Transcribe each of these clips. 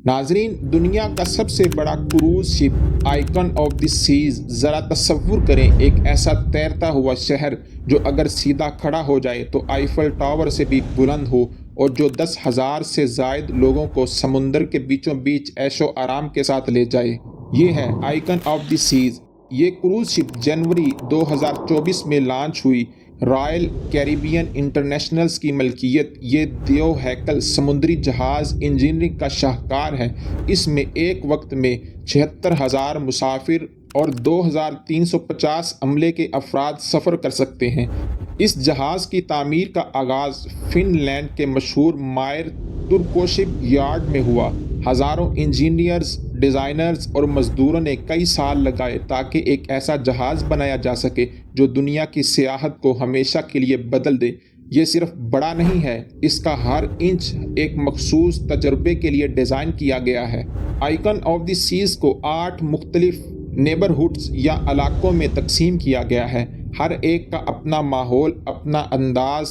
नाजरीन, दुनिया का सबसे बड़ा cruise ship Icon of the Seas. ज़रा तसव्वुर करें एक ऐसा तैरता हुआ शहर जो अगर सीधा खड़ा हो जाए तो आईफल टावर से भी बुलंद हो और जो 10,000 से ज़ायद लोगों को समुंदर के बीचों बीच ऐशो आराम के साथ ले जाए। ये है आइकन ऑफ द सीज। ये क्रूज शिप जनवरी 2024 में लॉन्च हुई। रॉयल कैरिबियन इंटरनेशनल्स की मलकियत ये देव हैकल समुद्री जहाज़ इंजीनियरिंग का शाहकार है। इसमें एक वक्त में 76,000 मुसाफिर और 2,350 अमले के अफराद सफ़र कर सकते हैं। इस जहाज़ की तामीर का आगाज़ फिनलैंड के मशहूर मायर तुर्कोशिप यार्ड में हुआ। हज़ारों इंजीनियर्स, डिज़ाइनर्स और मज़दूरों ने कई साल लगाए ताकि एक ऐसा जहाज़ बनाया जा सके जो दुनिया की सियाहत को हमेशा के लिए बदल दे। ये सिर्फ बड़ा नहीं है, इसका हर इंच एक मखसूस तजर्बे के लिए डिज़ाइन किया गया है। आइकन ऑफ द सीज़ को 8 मुख्तलिफ नेबरहुड्स या इलाकों में तकसीम किया गया है। हर एक का अपना माहौल, अपना अंदाज।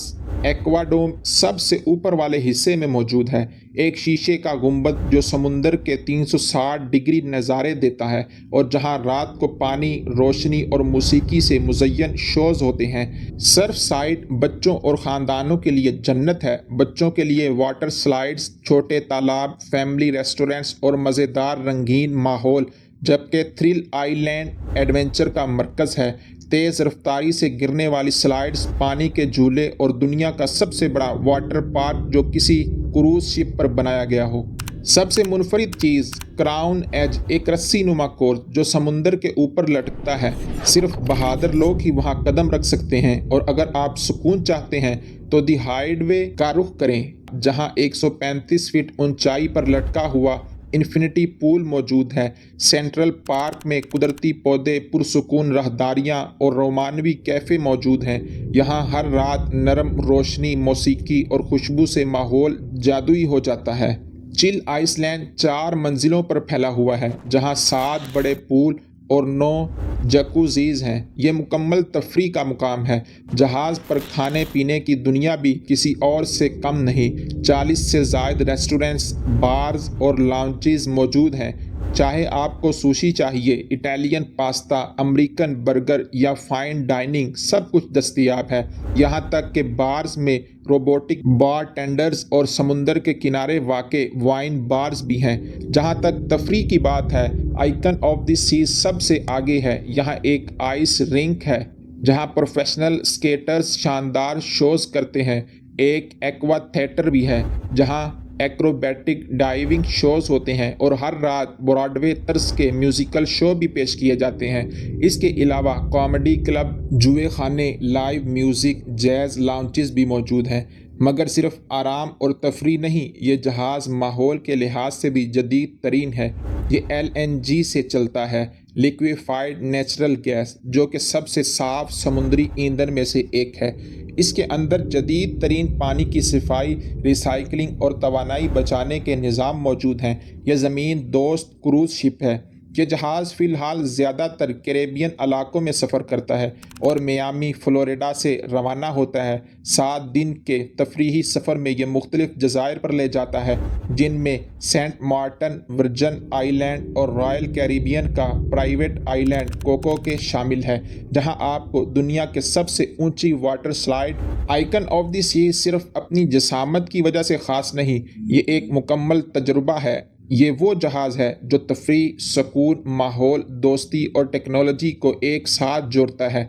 एक्वाडोम सबसे ऊपर वाले हिस्से में मौजूद है, एक शीशे का गुंबद जो समुंदर के 360 डिग्री नज़ारे देता है और जहां रात को पानी, रोशनी और मौसीकी से मुज़य्यन शोज़ होते हैं। सर्फ साइड बच्चों और ख़ानदानों के लिए जन्नत है। बच्चों के लिए वाटर स्लाइड्स, छोटे तालाब, फैमिली रेस्टोरेंट्स और मज़ेदार रंगीन माहौल, जबकि थ्रिल आइलैंड एडवेंचर का मरकज़ है। तेज़ रफ्तारी से गिरने वाली स्लाइड्स, पानी के झूले और दुनिया का सबसे बड़ा वाटर पार्क जो किसी क्रूज शिप पर बनाया गया हो। सबसे मुनफरिद चीज़ क्राउन एज, एक रस्सी नुमा कोर्स जो समुंदर के ऊपर लटकता है। सिर्फ बहादुर लोग ही वहां कदम रख सकते हैं और अगर आप सुकून चाहते हैं तो दी हाइडवे का रुख करें, जहां 135 फीट ऊंचाई पर लटका हुआ इन्फिनिटी पूल मौजूद है। सेंट्रल पार्क में कुदरती पौधे, पुरसुकून राहदारियाँ और रोमानवी कैफ़े मौजूद हैं। यहाँ हर रात नरम रोशनी, मौसीकी और खुशबू से माहौल जादुई हो जाता है। चिल आइसलैंड 4 मंजिलों पर फैला हुआ है, जहाँ 7 बड़े पूल और 9 जकूज़ीज़ हैं। ये मुकम्मल तफरीह का मुकाम है। जहाज़ पर खाने पीने की दुनिया भी किसी और से कम नहीं। 40 से ज़ायद रेस्टोरेंट्स, बार्स और लाउंजेस मौजूद हैं। चाहे आपको सुशी चाहिए, इटालियन पास्ता, अमेरिकन बर्गर या फाइन डाइनिंग, सब कुछ दस्तयाब है। यहाँ तक कि बार्स में रोबोटिक बार टेंडर्स और समुंदर के किनारे वाक़े वाइन बार्स भी हैं। जहाँ तक तफरीह की बात है, आइकन ऑफ द सीज सबसे आगे है। यहाँ एक आइस रिंक है जहाँ प्रोफेशनल स्केटर्स शानदार शोज करते हैं। एक एक्वा थिएटर भी है जहाँ एक्रोबैटिक डाइविंग शोज होते हैं और हर रात ब्रॉडवे तर्ज के म्यूजिकल शो भी पेश किए जाते हैं। इसके अलावा कॉमेडी क्लब, जुए खाने, लाइव म्यूज़िक, जैज़ लाउंजेस भी मौजूद हैं। मगर सिर्फ आराम और तफरी नहीं, ये जहाज़ माहौल के लिहाज से भी जदीद तरीन है। ये LNG से चलता है, लिक्विफाइड नेचुरल गैस, जो कि सबसे साफ़ समुद्री ईंधन में से एक है। इसके अंदर जदीद तरीन पानी की सफाई, रिसाइकलिंग और तवानाई बचाने के निज़ाम मौजूद हैं। यह ज़मीन दोस्त क्रूज़ शिप है। ये जहाज़ फ़िलहाल ज़्यादातर कैरेबियन इलाकों में सफ़र करता है और मियामी, फ़्लोरिडा से रवाना होता है। 7 दिन के तफरीही सफ़र में ये मुख्तलिफ़ जज़ायर पर ले जाता है, जिनमें सेंट मार्टिन, वर्जन आइलैंड और रॉयल कैरिबियन का प्राइवेट आइलैंड कोको के शामिल है, जहां आपको दुनिया के सबसे ऊंची water slide. Icon of the sea सिर्फ अपनी जसामत की वजह से ख़ास नहीं, ये एक मुकम्मल तजुर्बा है। ये वो जहाज़ है जो तफरीह, सुकून, माहौल, दोस्ती और टेक्नोलॉजी को एक साथ जोड़ता है।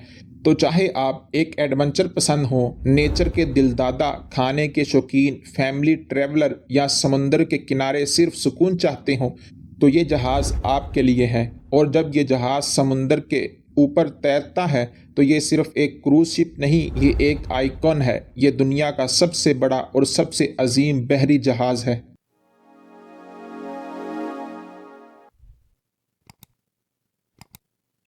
तो चाहे आप एक एडवेंचर पसंद हो, नेचर के दिलदादा, खाने के शौकीन, फैमिली ट्रैवलर या समंदर के किनारे सिर्फ सुकून चाहते हो, तो ये जहाज़ आपके लिए है। और जब ये जहाज़ समुंदर के ऊपर तैरता है तो ये सिर्फ एक क्रूज शिप नहीं, ये एक आइकॉन है। ये दुनिया का सबसे बड़ा और सबसे अजीम बहरी जहाज़ है।